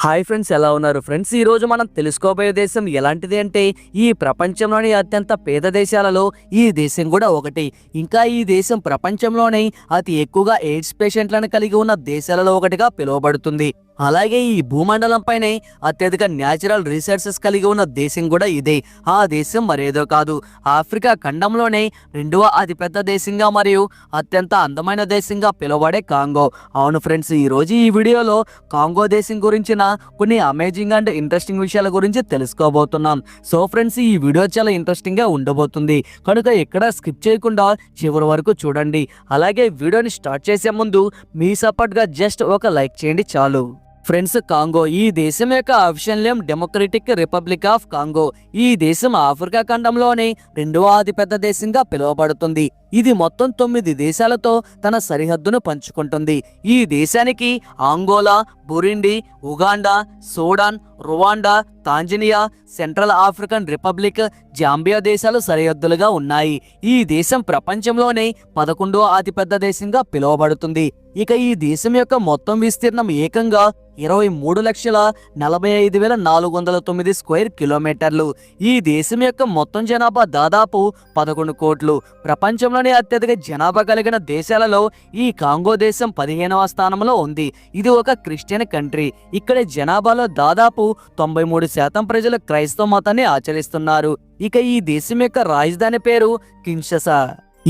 Hi friends, ఎలా ఉన్నారు friends? ఈ రోజు మనం తెలుసుకోబోయే దేశం ఎలాంటిది అంటే ఈ ప్రపంచంలోని అత్యంత పేద దేశాలలో ఈ దేశం కూడా ఒకటి. ఇంకా ఈ దేశం ప్రపంచంలోనే అతి ఎక్కువగా ఎయిడ్స్ పేషెంట్లను కలిగి ఉన్న దేశాలలో ఒకటిగా పిలువబడుతుంది. అలాగే ఈ భూమండలం పైనే అత్యధిక న్యాచురల్ రిసోర్సెస్ కలిగి ఉన్న దేశం కూడా ఇదే. ఆ దేశం మరేదో కాదు, ఆఫ్రికా ఖండంలోనే రెండవ అతిపెద్ద దేశంగా మరియు అత్యంత అందమైన దేశంగా పిలువబడే కాంగో. అవును ఫ్రెండ్స్, ఈ రోజు ఈ వీడియోలో కాంగో దేశం గురించిన కొన్ని అమేజింగ్ అండ్ ఇంట్రెస్టింగ్ విషయాల గురించి తెలుసుకోబోతున్నాం. సో ఫ్రెండ్స్, ఈ వీడియో చాలా ఇంట్రెస్టింగ్ గా ఉండబోతుంది కనుక ఎక్కడ స్కిప్ చేయకుండా చివరి వరకు చూడండి. అలాగే వీడియోని స్టార్ట్ చేసే ముందు మీ సపోర్ట్ గా జస్ట్ ఒక లైక్ చేయండి చాలు. ఫ్రెండ్స్, కాంగో ఈ దేశం యొక్క official name democratic republic of Congo. ఈ దేశం ఆఫ్రికా ఖండంలోనే రెండవ అతిపెద్ద దేశంగా పిలువబడుతుంది. ఇది మొత్తం 9 దేశాలతో తన సరిహద్దును పంచుకుంటుంది. ఈ దేశానికి Angola, Burundi, Uganda, Sudan, Rwanda, Tanzania, Central African Republic, Zambia దేశాలు సరిహద్దులుగా ఉన్నాయి. ఈ దేశం ప్రపంచంలోనే 11వ అతిపెద్ద దేశంగా పిలువబడుతుంది. ఇక ఈ దేశం యొక్క మొత్తం విస్తీర్ణం ఏకంగా 23,45,409 స్క్వేర్ కిలోమీటర్లు. ఈ దేశం యొక్క మొత్తం జనాభా దాదాపు 11 కోట్లు. ప్రపంచంలోనే అత్యధిక జనాభా కలిగిన దేశాలలో ఈ కాంగో దేశం 15వ స్థానంలో ఉంది. ఇది ఒక క్రిస్టియన్ కంట్రీ. ఇక్కడ జనాభాలో దాదాపు 93% ప్రజలు క్రైస్తవ మతాన్ని ఆచరిస్తున్నారు. ఇక ఈ దేశం యొక్క రాజధాని పేరు కిన్షసా.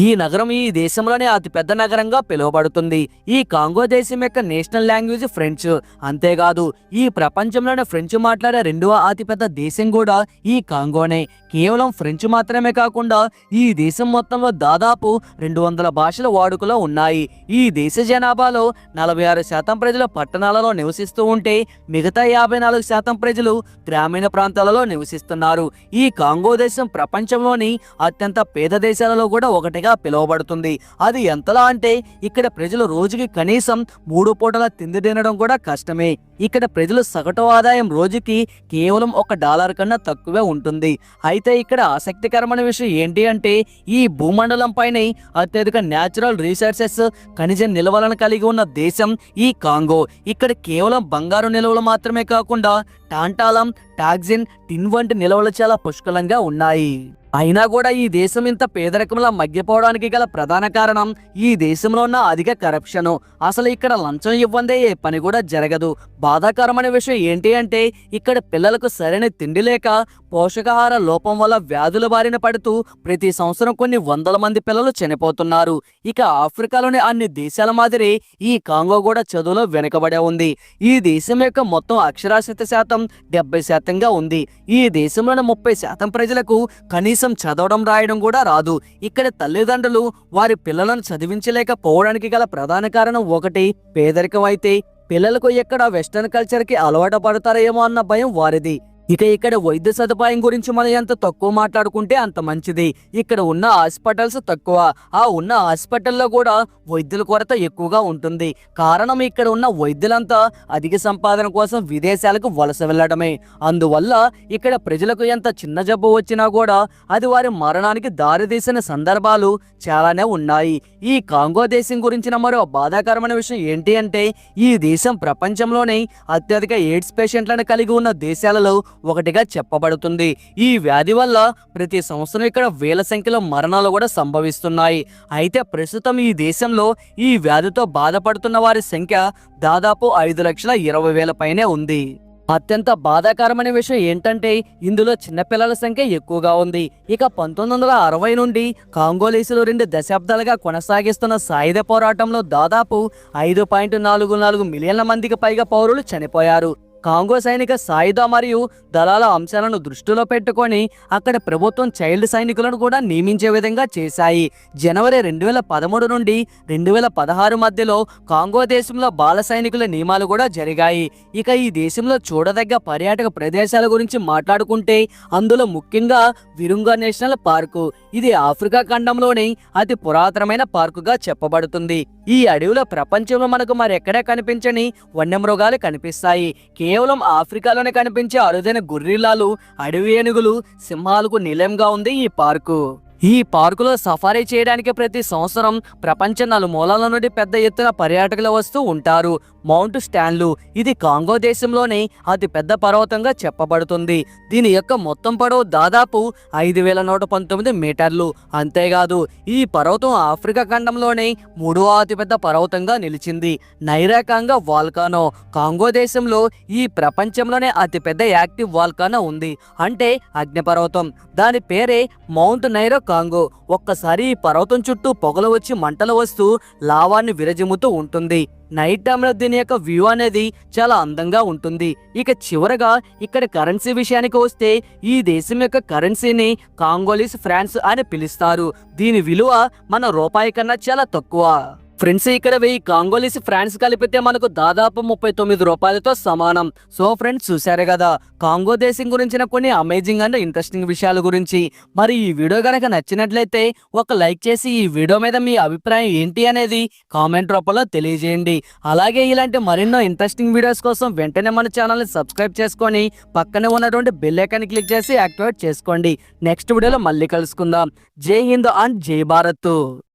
ఈ నగరం ఈ దేశంలోనే అతిపెద్ద నగరంగా పిలువబడుతుంది. ఈ కాంగో దేశం యొక్క నేషనల్ లాంగ్వేజ్ ఫ్రెంచ్. అంతేకాదు ఈ ప్రపంచంలోనే ఫ్రెంచ్ మాట్లాడే రెండవ అతిపెద్ద దేశం కూడా ఈ కాంగోనే. కేవలం ఫ్రెంచ్ మాత్రమే కాకుండా ఈ దేశం మొత్తంలో దాదాపు 200 భాషల వాడుకలో ఉన్నాయి. ఈ దేశ జనాభాలో 46% ప్రజలు పట్టణాలలో నివసిస్తూ ఉంటే మిగతా 54% ప్రజలు గ్రామీణ ప్రాంతాలలో నివసిస్తున్నారు. ఈ కాంగో దేశం ప్రపంచంలోని అత్యంత పేద దేశాలలో కూడా ఒకటి పిలువబడుతుంది. అది ఎంతలా అంటే ఇక్కడ ప్రజలు రోజుకి కనీసం 3 పూటల తిండి తినడం కూడా కష్టమే. ఇక్కడ ప్రజల సగటు ఆదాయం రోజుకి కేవలం $1 కన్నా తక్కువే ఉంటుంది. అయితే ఇక్కడ ఆసక్తికరమైన విషయం ఏంటి అంటే ఈ భూమండలం పైన అత్యధిక న్యాచురల్ రిసోర్సెస్ ఖనిజ నిల్వలను కలిగి ఉన్న దేశం ఈ కాంగో. ఇక్కడ కేవలం బంగారు నిల్వలు మాత్రమే కాకుండా టాంటాలం, టాక్సిన్, టిన్ వంటి నిల్వలు చాలా పుష్కలంగా ఉన్నాయి. అయినా కూడా ఈ దేశం ఇంత పేదరికంలో మగ్గిపోవడానికి గల ప్రధాన కారణం ఈ దేశంలో ఉన్న అధిక కరప్షన్. అసలు ఇక్కడ లంచం ఇవ్వందే ఏ పని కూడా జరగదు. బాధాకరమైన విషయం ఏంటి అంటే ఇక్కడ పిల్లలకు సరైన తిండి లేక పోషకాహార లోపం వల్ల వ్యాధుల బారిన పడుతూ ప్రతి సంవత్సరం కొన్ని 100 మంది పిల్లలు చనిపోతున్నారు. ఇక ఆఫ్రికాలోని అన్ని దేశాల మాదిరి ఈ కాంగో కూడా చదువులో వెనుకబడే ఉంది. ఈ దేశం యొక్క మొత్తం అక్షరాస్యత శాతం 70%గా ఉంది. ఈ దేశంలోని 30% ప్రజలకు కనీసం చదవడం రాయడం కూడా రాదు. ఇక్కడ తల్లిదండ్రులు వారి పిల్లలను చదివించలేకపోవడానికి గల ప్రధాన కారణం ఒకటి పేదరికం. అయితే పిల్లలకు ఎక్కడ వెస్టర్న్ కల్చర్ కి అలవాటు పడతారేమో అన్న భయం వారిది. ఇక ఇక్కడ వైద్య సదుపాయం గురించి మనం ఎంత తక్కువ మాట్లాడుకుంటే అంత మంచిది. ఇక్కడ ఉన్న హాస్పిటల్స్ తక్కువ. ఆ ఉన్న హాస్పిటల్లో కూడా వైద్యుల కొరత ఎక్కువగా ఉంటుంది. కారణం ఇక్కడ ఉన్న వైద్యులంతా అధిక సంపాదన కోసం విదేశాలకు వలస వెళ్లడమే. అందువల్ల ఇక్కడ ప్రజలకు ఎంత చిన్న జబ్బు వచ్చినా కూడా అది వారి మరణానికి దారితీసిన సందర్భాలు చాలానే ఉన్నాయి. ఈ కాంగో దేశం గురించిన మరో బాధాకరమైన విషయం ఏంటి అంటే ఈ దేశం ప్రపంచంలోనే అత్యధిక ఎయిడ్స్ పేషెంట్లను కలిగి ఉన్న దేశాలలో ఒకటిగా చెప్పబడుతుంది. ఈ వ్యాధి వల్ల ప్రతి సంవత్సరం ఇక్కడ వేల సంఖ్యలో మరణాలు కూడా సంభవిస్తున్నాయి. అయితే ప్రస్తుతం ఈ దేశంలో ఈ వ్యాధితో బాధపడుతున్న వారి సంఖ్య దాదాపు 5,20,000 పైనే ఉంది. అత్యంత బాధాకరమైన విషయం ఏంటంటే ఇందులో చిన్నపిల్లల సంఖ్య ఎక్కువగా ఉంది. ఇక 1960 నుండి కాంగోలీసులు 2 దశాబ్దాలుగా కొనసాగిస్తున్న సాయుధ పోరాటంలో దాదాపు 5.44 మిలియన్ల మందికి పైగా పౌరులు చనిపోయారు. కాంగో సైనిక సాయుధ మరియు దళాల అంశాలను దృష్టిలో పెట్టుకొని అక్కడ ప్రభుత్వం చైల్డ్ సైనికులను కూడా నియమించే విధంగా చేశాయి. జనవరి 2013 నుండి 2016 మధ్యలో కాంగో దేశంలో బాల సైనికుల నియమాలు కూడా జరిగాయి. ఇక ఈ దేశంలో చూడదగ్గ పర్యాటక ప్రదేశాల గురించి మాట్లాడుకుంటే అందులో ముఖ్యంగా విరుంగా నేషనల్ పార్కు. ఇది ఆఫ్రికా ఖండంలోని అతి పురాతనమైన పార్కుగా చెప్పబడుతుంది. ఈ అడవిలో ప్రపంచంలో మనకు మరెక్కడా కనిపించని వన్యమృగాలు కనిపిస్తాయి. కేవలం ఆఫ్రికాలోనే కనిపించే అరుదైన గొర్రెలాలు, అడవి ఏనుగులు, సింహాలకు నిలయంగా ఉంది ఈ పార్కు. ఈ పార్కులో సఫారీ చేయడానికి ప్రతి సంవత్సరం ప్రపంచ నలుమూలల నుండి పెద్ద ఎత్తున పర్యాటకులు వస్తూ ఉంటారు. మౌంట్ స్టాన్లు ఇది కాంగో దేశంలోని అతి పెద్ద పర్వతంగా చెప్పబడుతుంది. దీని యొక్క మొత్తం పొడవు దాదాపు 5119 మీటర్లు. అంతేకాదు ఈ పర్వతం ఆఫ్రికా ఖండంలోని 3వ అతిపెద్ద పర్వతంగా నిలిచింది. నైరాకాంగా వాల్కానో కాంగో దేశంలో ఈ ప్రపంచంలోనే అతిపెద్ద యాక్టివ్ వాల్కానో ఉంది, అంటే అగ్నిపర్వతం. దాని పేరే మౌంట్ నైరో కాంగో. ఒక్కసారి ఈ పర్వతం చుట్టూ పొగలు వచ్చి మంటలు వస్తూ లావాన్ని విరజిమ్ముతూ ఉంటుంది. నైట్ టైంలో దీని యొక్క వ్యూ అనేది చాలా అందంగా ఉంటుంది. ఇక చివరగా ఇక్కడ కరెన్సీ విషయానికి వస్తే ఈ దేశం యొక్క కరెన్సీని కాంగోలీస్ ఫ్రాన్స్ అని పిలుస్తారు. దీని విలువ మన రూపాయి కన్నా చాలా తక్కువ. ఫ్రెండ్స్, ఇక్కడ 1000 కాంగోలీస్ ఫ్రాన్స్ కలిపితే మనకు దాదాపు 39 రూపాయలతో సమానం. సో ఫ్రెండ్స్, చూశారు కదా కాంగో దేశం గురించిన కొన్ని అమేజింగ్ అండ్ ఇంట్రెస్టింగ్ విషయాల గురించి. మరి ఈ వీడియో కనుక నచ్చినట్లయితే ఒక లైక్ చేసి ఈ వీడియో మీద మీ అభిప్రాయం ఏంటి అనేది కామెంట్ రూపంలో తెలియజేయండి. అలాగే ఇలాంటి మరెన్నో ఇంట్రెస్టింగ్ వీడియోస్ కోసం వెంటనే మన ఛానల్ని సబ్స్క్రైబ్ చేసుకొని పక్కనే ఉన్నటువంటి బెల్ ఐకాన్ క్లిక్ చేసి యాక్టివేట్ చేసుకోండి. నెక్స్ట్ వీడియోలో మళ్ళీ కలుసుకుందాం. జై హింద్ అండ్ జై భారత్.